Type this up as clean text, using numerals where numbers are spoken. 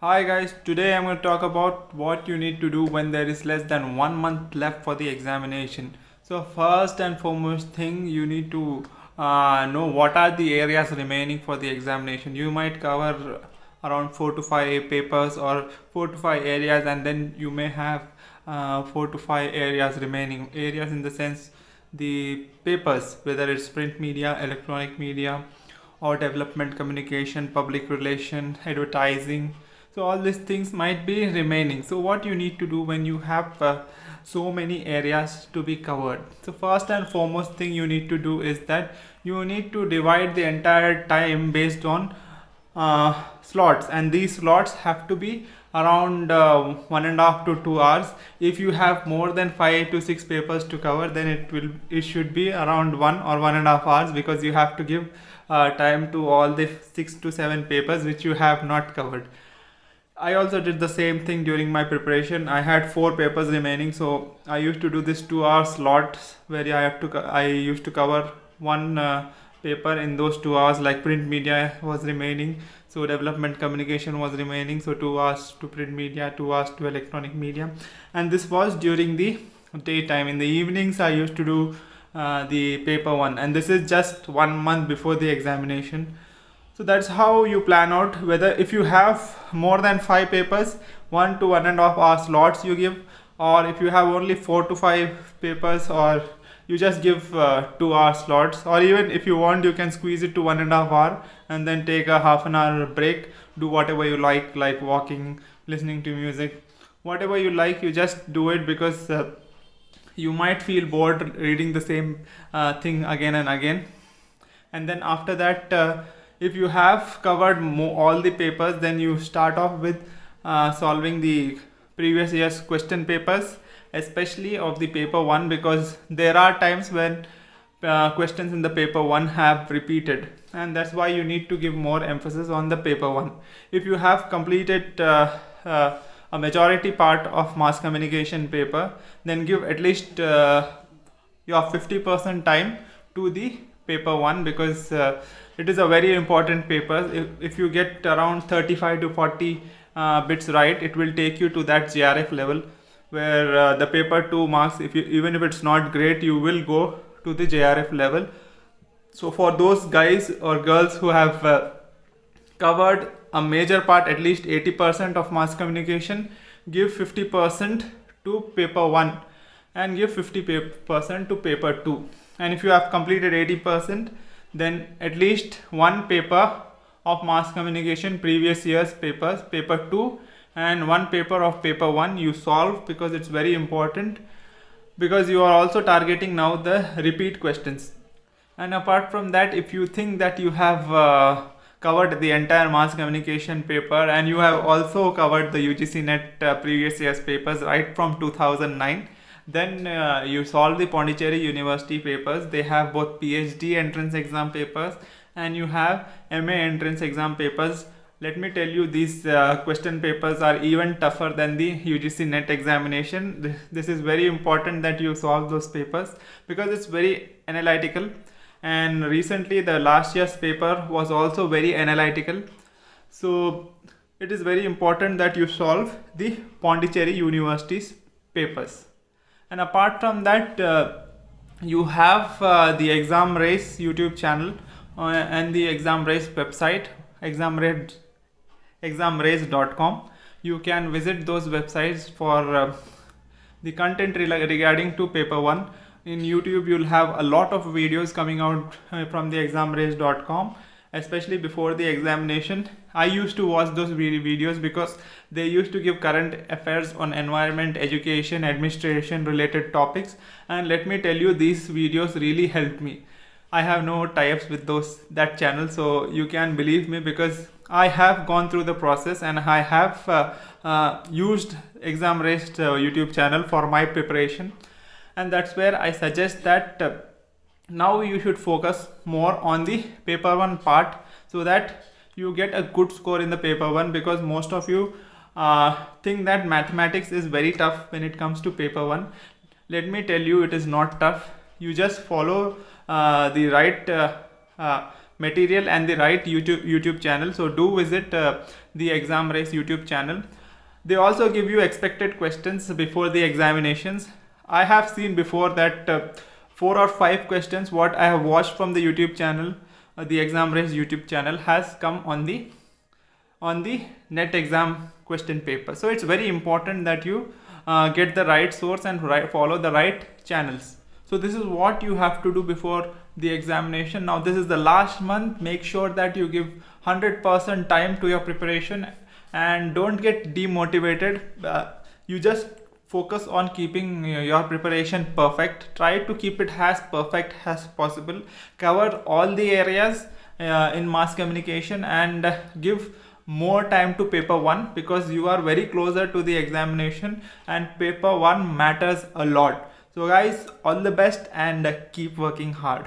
Hi guys, today I'm going to talk about what you need to do when there is less than 1 month left for the examination. So first and foremost thing, you need to know what are the areas remaining for the examination. You might cover around 4 to 5 papers or 4 to 5 areas, and then you may have 4 to 5 areas remaining. Areas in the sense the papers, whether it's print media, electronic media, or development communication, public relation, advertising. So all these things might be remaining. So what you need to do when you have so many areas to be covered? So first and foremost thing you need to do is that you need to divide the entire time based on slots, and these slots have to be around 1.5 to 2 hours. If you have more than 5 to 6 papers to cover, then it should be around 1 or 1.5 hours, because you have to give time to all the 6 to 7 papers which you have not covered. I also did the same thing during my preparation. I had 4 papers remaining, so I used to do this 2 hour slots where I used to cover one paper in those 2 hours. Like print media was remaining, so development communication was remaining, so 2 hours to print media, 2 hours to electronic media, and this was during the daytime. In the evenings I used to do the paper 1, and this is just 1 month before the examination. So that's how you plan out whether, if you have more than 5 papers, 1 to 1.5 hour slots you give, or if you have only 4 to 5 papers, or you just give 2 hour slots, or even if you want you can squeeze it to 1.5 hour and then take a half an hour break. Do whatever you like walking, listening to music, whatever you like, you just do it, because you might feel bored reading the same thing again and again. And then after that, if you have covered all the papers, then you start off with solving the previous year's question papers, especially of the paper 1, because there are times when questions in the paper 1 have repeated, and that's why you need to give more emphasis on the paper 1. If you have completed a majority part of mass communication paper, then give at least your 50% time to the paper 1, because it is a very important paper. If you get around 35 to 40 bits right, it will take you to that JRF level, where the paper 2 marks, even if it's not great, you will go to the JRF level. So for those guys or girls who have covered a major part, at least 80% of mass communication, give 50% to paper 1 and give 50% to paper 2. And if you have completed 80%, then at least one paper of mass communication previous year's papers, paper 2, and one paper of paper 1 you solve, because it's very important, because you are also targeting now the repeat questions. And apart from that, if you think that you have covered the entire mass communication paper, and you have also covered the ugcnet previous year's papers right from 2009, then you solve the Pondicherry University papers. They have both PhD entrance exam papers and you have MA entrance exam papers. Let me tell you, these question papers are even tougher than the UGC NET examination. This is very important that you solve those papers, because it's very analytical, and recently the last year's paper was also very analytical. So it is very important that you solve the Pondicherry University's papers. And apart from that, you have the examrace YouTube channel and the examrace website, examrace.com. You can visit those websites for the content regarding to paper 1. In YouTube you'll have a lot of videos coming out from the examrace.com, especially before the examination. I used to watch those videos because they used to give current affairs on environment, education, administration related topics, and let me tell you, these videos really helped me. I have no tie-ups with that channel, so you can believe me, because I have gone through the process and I have used examrace YouTube channel for my preparation, and that's where I suggest that now you should focus more on the paper 1 part, so that you get a good score in the paper 1, because most of you think that mathematics is very tough when it comes to paper 1. Let me tell you, it is not tough. You just follow the right material and the right YouTube channel. So do visit the examrace YouTube channel. They also give you expected questions before the examinations. I have seen before that 4 or 5 questions what I have watched from the YouTube channel, the examrace YouTube channel, has come on the net exam question paper. So it's very important that you get the right source and follow the right channels. So this is what you have to do before the examination. Now this is the last month. Make sure that you give 100% time to your preparation and don't get demotivated. You just focus on keeping your preparation perfect. Try to keep it as perfect as possible. Cover all the areas in mass communication, and give more time to paper 1, because you are very closer to the examination and paper 1 matters a lot. So guys, all the best and keep working hard.